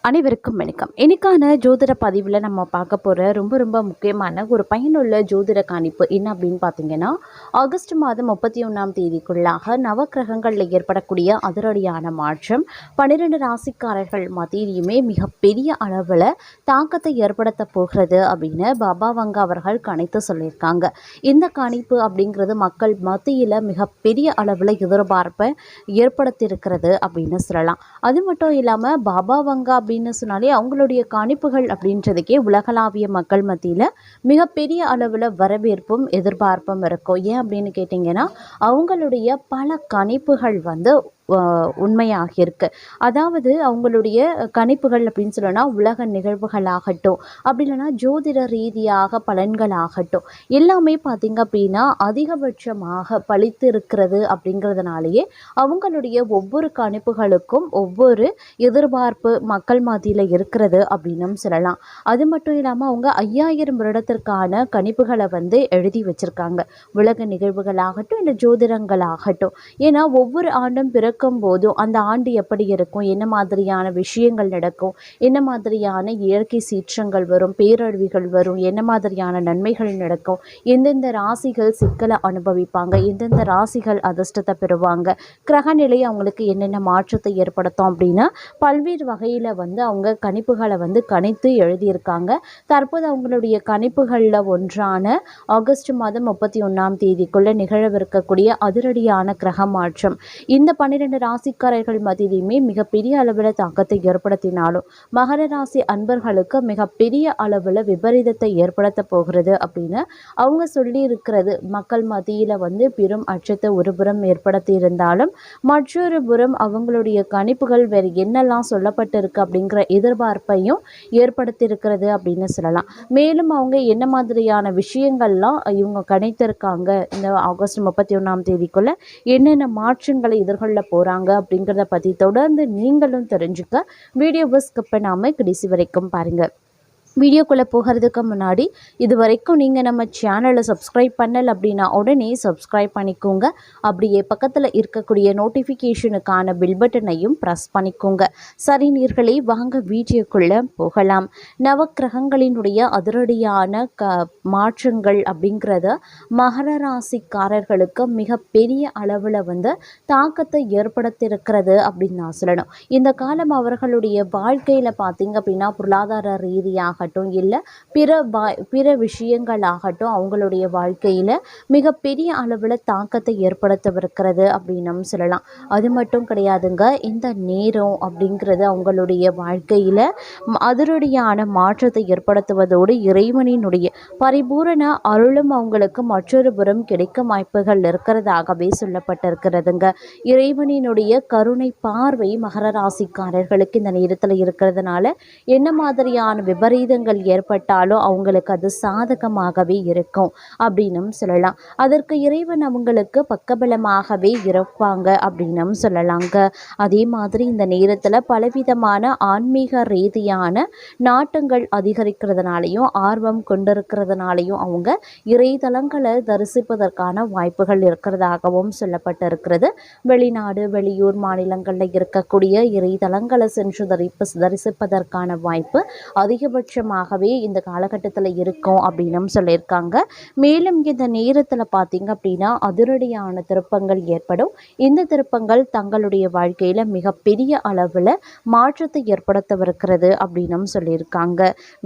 அனைவருக்கும் வணக்கம். இன்னைக்கான ஜோதிட பதிவில் நம்ம பார்க்க போகிற ரொம்ப ரொம்ப முக்கியமான ஒரு பயனுள்ள ஜோதிட கணிப்பு என்ன அப்படின்னு பார்த்தீங்கன்னா, ஆகஸ்ட் மாதம் 31ஆம் தேதிக்குள்ளாக நவக்கிரகங்களில் ஏற்படக்கூடிய அதிரடியான மாற்றம் 12 ராசிக்காரர்கள் மத்தியிலுமே மிகப்பெரிய அளவில் தாக்கத்தை ஏற்படுத்த போகிறது அப்படின்னு பாபா வங்கா அவர்கள் கணித்து சொல்லியிருக்காங்க. இந்த கணிப்பு அப்படிங்கிறது மக்கள் மத்தியில் மிகப்பெரிய அளவில் எதிர்பார்ப்பை ஏற்படுத்தியிருக்கிறது அப்படின்னு சொல்லலாம். அது மட்டும் இல்லாமல் பாபா வங்கா அப்படின்னு சொன்னாலே அவங்களுடைய கணிப்புகள் அப்படின்றதுக்கே உலகளாவிய மக்கள் மத்தியில் மிகப்பெரிய அளவில் வரவேற்பும் எதிர்பார்ப்பும் இருக்கும். ஏன் அப்படின்னு கேட்டிங்கன்னா, அவங்களுடைய பல கணிப்புகள் உண்மையாக இருக்கு. அதாவது அவங்களுடைய கணிப்புகள் அப்படின்னு சொல்லணும்னா உலக நிகழ்வுகளாகட்டும், அப்படி இல்லைன்னா ஜோதிட ரீதியாக பலன்களாகட்டும், எல்லாமே பார்த்திங்க அப்படின்னா அதிகபட்சமாக பழித்து இருக்கிறது. அப்படிங்கிறதுனாலேயே அவங்களுடைய ஒவ்வொரு கணிப்புகளுக்கும் ஒவ்வொரு எதிர்பார்ப்பு மக்கள் மத்தியில் இருக்கிறது அப்படின்னும் சொல்லலாம். அது மட்டும் இல்லாமல் அவங்க 5000 வருடத்திற்கான கணிப்புகளை எழுதி வச்சிருக்காங்க. உலக நிகழ்வுகளாகட்டும் இல்லை ஜோதிடங்களாகட்டும். ஏன்னா ஒவ்வொரு ஆண்டும் பிறக்கும் போதும் அந்த ஆண்டு எப்படி இருக்கும், என்ன மாதிரியான விஷயங்கள் நடக்கும், என்ன மாதிரியான இயற்கை சீற்றங்கள் வரும், பேரழிவுகள் வரும், என்ன மாதிரியான நன்மைகள் நடக்கும், எந்தெந்த ராசிகள் சிக்கலை அனுபவிப்பாங்க, எந்தெந்த ராசிகள் அதிர்ஷ்டத்தை பெறுவாங்க, கிரகநிலை அவங்களுக்கு என்னென்ன மாற்றத்தை ஏற்படுத்தும் அப்படின்னு பல்வேறு வகையில் அவங்க கணிப்புகளை கணித்து எழுதியிருக்காங்க. தற்போது அவங்களுடைய கணிப்புகளில் ஒன்றான ஆகஸ்ட் மாதம் 31ஆம் தேதிக்குள்ளே நிகழவிருக்கக்கூடிய அதிரடியான கிரக மாற்றம் இந்த 12 ராசிக்காரர்கள் மத்தியிலுமே மிகப்பெரிய அளவில் தாக்கத்தை ஏற்படுத்தினாலும் மகர ராசி அன்பர்களுக்கு மிகப்பெரிய அளவில் விபரீதத்தை ஏற்படுத்த போகிறது அப்படின்னு அவங்க சொல்லி இருக்கிறது. மக்கள் மத்தியில் பெரும் அச்சத்தை ஒருபுறம் ஏற்படுத்தி இருந்தாலும் மற்றொரு புறம் அவங்களுடைய கணிப்புகள் வேறு என்னெல்லாம் சொல்லப்பட்டிருக்கு அப்படிங்கிற எதிர்பார்ப்பையும் ஏற்படுத்தி இருக்கிறது அப்படின்னு சொல்லலாம். மேலும் அவங்க என்ன மாதிரியான விஷயங்கள்லாம் இவங்க கணித்திருக்காங்க, இந்த ஆகஸ்ட் 31ஆம் தேதிக்குள்ள என்னென்ன மாற்றங்களை எதிர்கொள்ள போகிறாங்க அப்படிங்கிறத பற்றி தொடர்ந்து நீங்களும் தெரிஞ்சுக்க வீடியோவை ஸ்கிப் பண்ணாமல் கடைசி வரைக்கும் பாருங்கள். வீடியோக்குள்ளே போகிறதுக்கு முன்னாடி இது வரைக்கும் நீங்கள் நம்ம சேனலை சப்ஸ்கிரைப் பண்ணலை அப்படின்னா உடனே சப்ஸ்கிரைப் பண்ணிக்கோங்க. அப்படியே பக்கத்தில் இருக்கக்கூடிய நோட்டிஃபிகேஷனுக்கான பில் பட்டனையும் ப்ரெஸ் பண்ணிக்கோங்க. சரி நேயர்களே, வாங்க வீடியோக்குள்ளே போகலாம். நவக்கிரகங்களினுடைய அதிரடியான மாற்றங்கள் அப்படிங்கிறத மகர ராசிக்காரர்களுக்கு மிகப்பெரிய அளவில் தாக்கத்தை ஏற்படுத்தியிருக்கிறது அப்படின்னு நான் சொல்லணும். இந்த காலம் அவர்களுடைய வாழ்க்கையில் பார்த்திங்க அப்படின்னா பொருளாதார ரீதியாக இல்லை பிற விஷயங்களாகட்டும் அவங்களுடைய வாழ்க்கையில் மிகப்பெரிய அளவில் தாக்கத்தை ஏற்படுத்தவிருக்கிறது அப்படின்னு சொல்லலாம். அது மட்டும் கிடையாதுங்க, இந்த நேரம் அப்படிங்கிறது அவங்களுடைய வாழ்க்கையில் அதிரடியான மாற்றத்தை ஏற்படுத்துவதோடு இறைவனினுடைய பரிபூரண அருளும் அவங்களுக்கு மற்றொரு புறம் கிடைக்கும் வாய்ப்புகள் இருக்கிறதாகவே சொல்லப்பட்டிருக்கிறதுங்க. இறைவனினுடைய கருணை பார்வை மகர ராசிக்காரர்களுக்கு இந்த நேரத்தில் இருக்கிறதுனால என்ன மாதிரியான விபரீத ஏற்பட்டாலும் அவங்களுக்கு அது சாதகமாகவே இருக்கும் அப்படின்னும் சொல்லலாம். அதற்கு இறைவன் அவங்களுக்கு பக்கபலமாகவே இருப்பாங்க அப்படின்னும் சொல்லலாங்க. அதே மாதிரி இந்த நேரத்தில் பலவிதமான ஆன்மீக ரீதியான நாட்டங்கள் அதிகரிக்கிறதுனாலையும் ஆர்வம் கொண்டிருக்கிறதுனாலையும் அவங்க இறைதலங்களை தரிசிப்பதற்கான வாய்ப்புகள் இருக்கிறதாகவும் சொல்லப்பட்டிருக்கிறது. வெளிநாடு வெளியூர் மாநிலங்களில் இருக்கக்கூடிய இறைதலங்களை சென்று தரிசிப்பதற்கான வாய்ப்பு அதிகபட்சமாகவே இந்த காலகட்டத்தில் இருக்கும் அப்படின்னு சொல்லியிருக்காங்க. மேலும் இந்த நேரத்தில் பார்த்தீங்க அப்படின்னா அதிரடியான திருப்பங்கள் ஏற்படும். இந்த திருப்பங்கள் தங்களுடைய வாழ்க்கையில் மிகப்பெரிய அளவில் மாற்றத்தை ஏற்படுத்தவிருக்கிறது அப்படின்னு சொல்லியிருக்காங்க.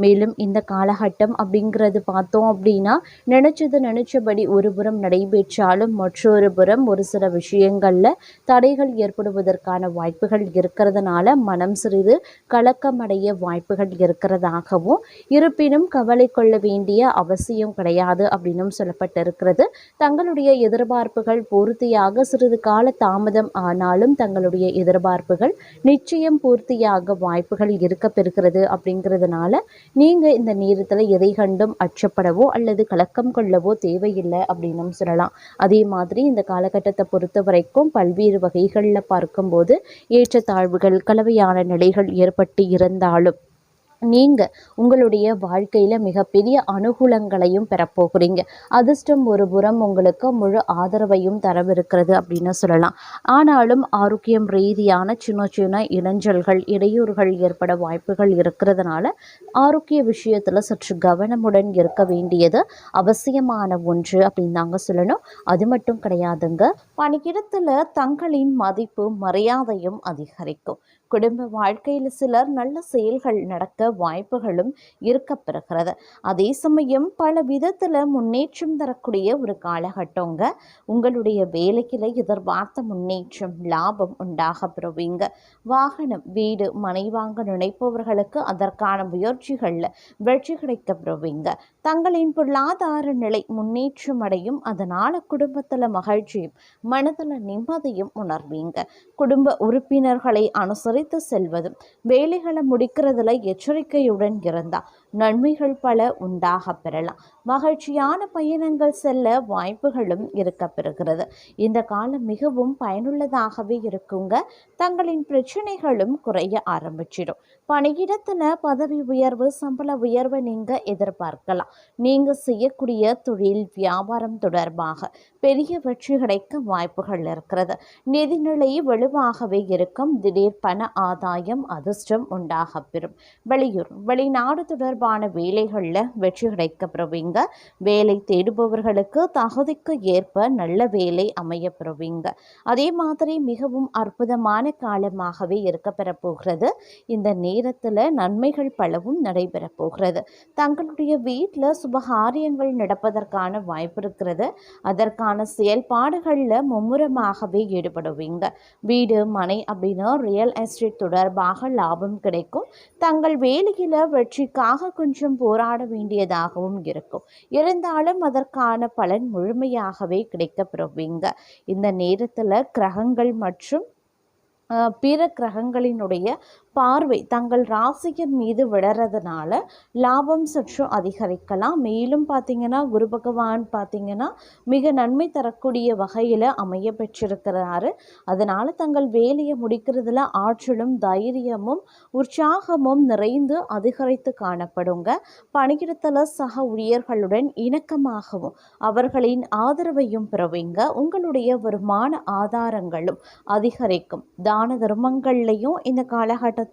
மேலும் இந்த காலகட்டம் அப்படிங்கிறது பார்த்தோம் அப்படின்னா நினைச்சபடி ஒரு புறம் நடைபெற்றாலும் மற்றொரு புறம் ஒரு சில விஷயங்களில் தடைகள் ஏற்படுவதற்கான வாய்ப்புகள் இருக்கிறதுனால மனம் சிறிது கலக்கமடைய வாய்ப்புகள் இருக்கிறதாகவும் இருப்பினும் கவலை கொள்ள வேண்டிய அவசியம் கிடையாது அப்படின்னும் சொல்லப்பட்டிருக்கிறது. தங்களுடைய எதிர்பார்ப்புகள் பூர்த்தியாக சிறிது கால தாமதம் ஆனாலும் தங்களுடைய எதிர்பார்ப்புகள் நிச்சயம் பூர்த்தியாக வாய்ப்புகள் இருக்க பெறுகிறது. அப்படிங்கிறதுனால நீங்கள் இந்த நேரத்தில் எதை கண்டும் அச்சப்படவோ அல்லது கலக்கம் கொள்ளவோ தேவையில்லை அப்படின்னும் சொல்லலாம். அதே மாதிரி இந்த காலகட்டத்தை பொறுத்த வரைக்கும் பல்வேறு வகைகளில் பார்க்கும்போது ஏற்றத்தாழ்வுகள் கலவையான நிலைகள் ஏற்பட்டு இருந்தாலும் நீங்கள் உங்களுடைய வாழ்க்கையில் மிகப்பெரிய அனுகூலங்களையும் பெறப்போகிறீங்க. அதிர்ஷ்டம் ஒரு புறம் உங்களுக்கு முழு ஆதரவையும் தரவிருக்கிறது அப்படின்னு சொல்லலாம். ஆனாலும் ஆரோக்கியம் ரீதியான சின்ன சின்ன இடைஞ்சல்கள் இடையூறுகள் ஏற்பட வாய்ப்புகள் இருக்கிறதுனால ஆரோக்கிய விஷயத்தில் சற்று கவனமுடன் இருக்க வேண்டியது அவசியமான ஒன்று அப்படின்னு தாங்க சொல்லணும். அது மட்டும் கிடையாதுங்க, பணியிடத்தில் தங்களின் மதிப்பு மரியாதையும் அதிகரிக்கும். குடும்ப வாழ்க்கையில் சிலர் நல்ல செயல்கள் நடக்க வாய்ப்புகளும் இருக்கப்பெறுகிறது. அதே சமயம் பல விதத்தில் முன்னேற்றம் தரக்கூடிய ஒரு காலகட்டங்க. உங்களுடைய வேலையில் எதிர்பார்த்த முன்னேற்றம் லாபம் உண்டாக பெறுவீங்க. வாகனம் வீடு மனை வாங்க நினைப்பவர்களுக்கு அதற்கான முயற்சிகளில் வெற்றி கிடைக்க பெறுவீங்க. தங்களின் பொருளாதார நிலை முன்னேற்றம் அடையும். அதனால குடும்பத்தில் மகிழ்ச்சியும் மனதில் நிம்மதியும் உணர்வீங்க. குடும்ப உறுப்பினர்களை அனுசரித்து செல்வதும் வேலைகளை முடிக்கிறதுல எச்சரிக்கையுடன் இருந்தால் நன்மைகள் பல உண்டாக பெறலாம். மகிழ்ச்சியான பயணங்கள் செல்ல வாய்ப்புகளும் இருக்க பெறுகிறது. இந்த காலம் மிகவும் பயனுள்ளதாகவே இருக்குங்க. தங்களின் பிரச்சனைகளும் குறைய ஆரம்பிச்சிடும். பணியிடத்தில் பதவி உயர்வு சம்பள உயர்வை நீங்கள் எதிர்பார்க்கலாம். நீங்கள் செய்யக்கூடிய தொழில் வியாபாரம் தொடர்பாக பெரிய வெற்றி கிடைக்க வாய்ப்புகள் இருக்கிறது. நிதிநிலை வலுவாகவே இருக்கும். திடீர் பண ஆதாயம் அதிர்ஷ்டம் உண்டாக பெறும். வெளியூர் வெளிநாடு தொடர்பான வேலைகளில் வெற்றி கிடைக்க பெறுவீங்க. வேலை தேடுபவர்களுக்கு தகுதிக்கு ஏற்ப நல்ல வேலை அமைய பெறுவீங்க. அதே மாதிரி மிகவும் அற்புதமான காலமாகவே இருக்க பெறப்போகிறது. இந்த நேரத்தில் நன்மைகள் பலவும் நடைபெற போகிறது. தங்களுடைய வீட்டில் சுபகாரியங்கள் நடப்பதற்கான வாய்ப்பு இருக்கிறது. அதற்கான செயல்பாடுகளில் மும்முரமாகவே ஈடுபடுவீங்க. வீடு மனை அப்படின்னா ரியல் எஸ்டேட் தொடர்பாக லாபம் கிடைக்கும். தங்கள் வேலையில் வெற்றிக்காக கொஞ்சம் போராட வேண்டியதாகவும் இருக்கும். இருந்தாலும் அதற்கான பலன் முழுமையாகவே கிடைக்க பெறுவீங்க. இந்த நேரத்தில் கிரகங்கள் மற்றும் பிற கிரகங்களினுடைய பார்வை தங்கள் ராசியின் மீது விடுறதுனால லாபம் சற்று அதிகரிக்கலாம். மேலும் பார்த்திங்கன்னா குரு பகவான் பார்த்திங்கன்னா மிக நன்மை தரக்கூடிய வகையில் அமைய பெற்றிருக்கிறாரு. அதனால் தங்கள் வேலையை முடிக்கிறதுல ஆற்றலும் தைரியமும் உற்சாகமும் நிறைந்து அதிகரித்து காணப்படுங்க. பணியிடத்தில் சக ஊழியர்களுடன் இணக்கமாகவும் அவர்களின் ஆதரவையும் பெறுவீங்க. உங்களுடைய வருமான ஆதாரங்களும் அதிகரிக்கும். தான தர்மங்கள்லையும் இந்த காலகட்டத்தில்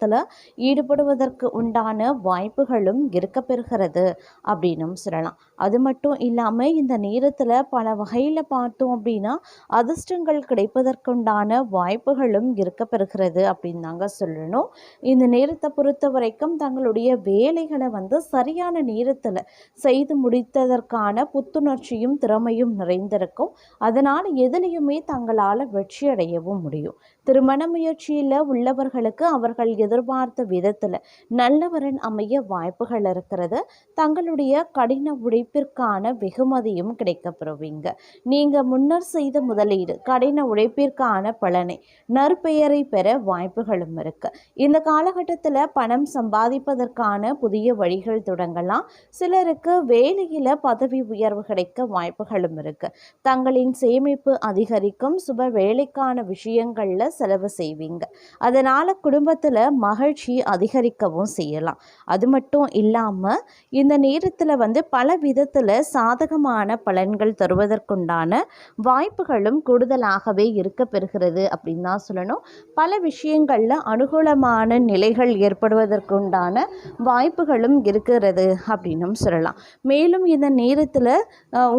ஈடுபடுவதற்கு உண்டான வாய்ப்புகளும் இருக்க பெறுகிறது அப்படின்னும் சொல்லலாம். அது மட்டும் இல்லாமல் இந்த நேரத்தில் பல வகையில் பார்த்தோம் அப்படின்னா அதிர்ஷ்டங்கள் கிடைப்பதற்குண்டான வாய்ப்புகளும் இருக்க பெறுகிறது அப்படின்னு தாங்க சொல்லணும். இந்த நேரத்தை பொறுத்த வரைக்கும் தங்களுடைய வேலைகளை சரியான நேரத்தில் செய்து முடித்ததற்கான புத்துணர்ச்சியும் திறமையும் நிறைந்திருக்கும். அதனால் எதிலையுமே தங்களால் வெற்றி அடையவும் முடியும். திருமண முயற்சியில் உள்ளவர்களுக்கு அவர்கள் எதிர்பார்த்த விதத்தில் நல்லவரன் அமைய வாய்ப்புகள் இருக்கிறது. தங்களுடைய கடின உழைப்பிற்கான வெகுமதியும் கிடைக்கப்பெறுவீங்க. நீங்கள் முன்னர் செய்த முதலீடு கடின உழைப்பிற்கான பலனை நற்பெயரை பெற வாய்ப்புகளும் இருக்கு. இந்த காலகட்டத்தில் பணம் சம்பாதிப்பதற்கான புதிய வழிகள் தொடங்கலாம். சிலருக்கு வேலையில் பதவி உயர்வு கிடைக்க வாய்ப்புகளும் இருக்கு. தங்களின் சேமிப்பு அதிகரிக்கும். சுப வேலைக்கான விஷயங்களில் செலவு செய்வீங்க. அதனால் குடும்பத்தில் மகிழ்ச்சி அதிகரிக்கவும் செய்யலாம். அது மட்டும் இல்லாமல் இந்த நேரத்தில் பல விதத்தில் சாதகமான பலன்கள் தருவதற்குண்டான வாய்ப்புகளும் கூடுதலாகவே இருக்க பெறுகிறது அப்படின்னு தான் சொல்லணும். பல விஷயங்களில் அனுகூலமான நிலைகள் ஏற்படுவதற்குண்டான வாய்ப்புகளும் இருக்கிறது அப்படின்னும் சொல்லலாம். மேலும் இந்த நேரத்தில்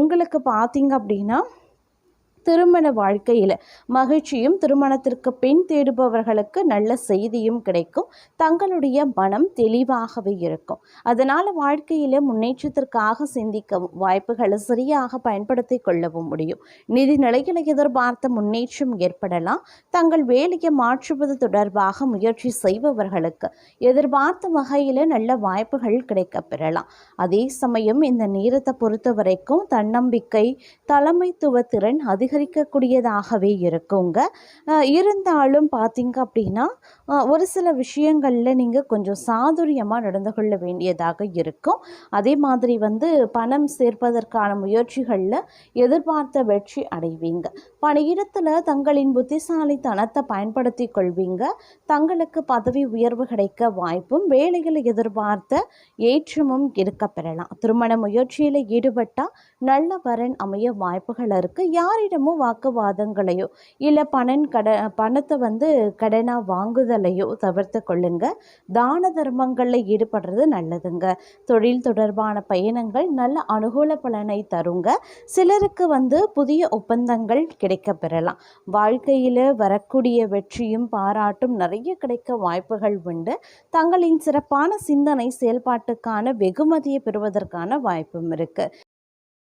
உங்களுக்கு பார்த்தீங்க அப்படின்னா திருமண வாழ்க்கையில் மகிழ்ச்சியும் திருமணத்திற்கு பெண் தேடுபவர்களுக்கு நல்ல செய்தியும் கிடைக்கும். தங்களுடைய மனம் தெளிவாகவே இருக்கும். அதனால் வாழ்க்கையில் முன்னேற்றத்திற்காக சிந்திக்கவும் வாய்ப்புகளை சரியாக பயன்படுத்தி கொள்ளவும் முடியும். நிதி நிலையில் எதிர்பார்த்த முன்னேற்றம் ஏற்படலாம். தங்கள் வேலையை மாற்றுவது தொடர்பாக முயற்சி செய்பவர்களுக்கு எதிர்பார்த்த வகையில் நல்ல வாய்ப்புகள் கிடைக்க பெறலாம். அதே சமயம் இந்த நேரத்தை பொறுத்த வரைக்கும் தன்னம்பிக்கை தலைமைத்துவ திறன் அதிக அதிகரிக்கக்கூடியதாகவே இருக்குங்க. இருந்தாலும் பார்த்தீங்க அப்படின்னா, ஒரு சில விஷயங்களில் நீங்கள் கொஞ்சம் சாதுரியமாக நடந்து கொள்ள வேண்டியதாக இருக்கும். அதே மாதிரி பணம் சேர்ப்பதற்கான முயற்சிகளில் எதிர்பார்த்த வெற்றி அடைவீங்க. பணியிடத்தில் தங்களின் புத்திசாலித்தனத்தை பயன்படுத்தி கொள்வீங்க. தங்களுக்கு பதவி உயர்வு கிடைக்க வாய்ப்பும், வேலையில் எதிர்பார்த்த ஏற்றமும் இருக்க பெறலாம். திருமண முயற்சியில் ஈடுபட்டால் நல்ல வரன் அமைய வாய்ப்புகள் இருக்குது. யாரிடமும் வாக்குவாதங்களையோ இல்லை பணத்தை கடனாக வாங்குதலையோ தவிர்த்து கொள்ளுங்க. தான தர்மங்களில் ஈடுபடுறது நல்லதுங்க. தொழில் தொடர்பான பயணங்கள் நல்ல அனுகூல பலனை தருங்க. சிலருக்கு புதிய ஒப்பந்தங்கள் கிடைக்க பெறலாம். வாழ்க்கையில் வரக்கூடிய வெற்றியும் பாராட்டும் நிறைய கிடைக்க வாய்ப்புகள் உண்டு. தங்களின் சிறப்பான சிந்தனை செயல்பாட்டுக்கான வெகுமதியை பெறுவதற்கான வாய்ப்பும் இருக்கு.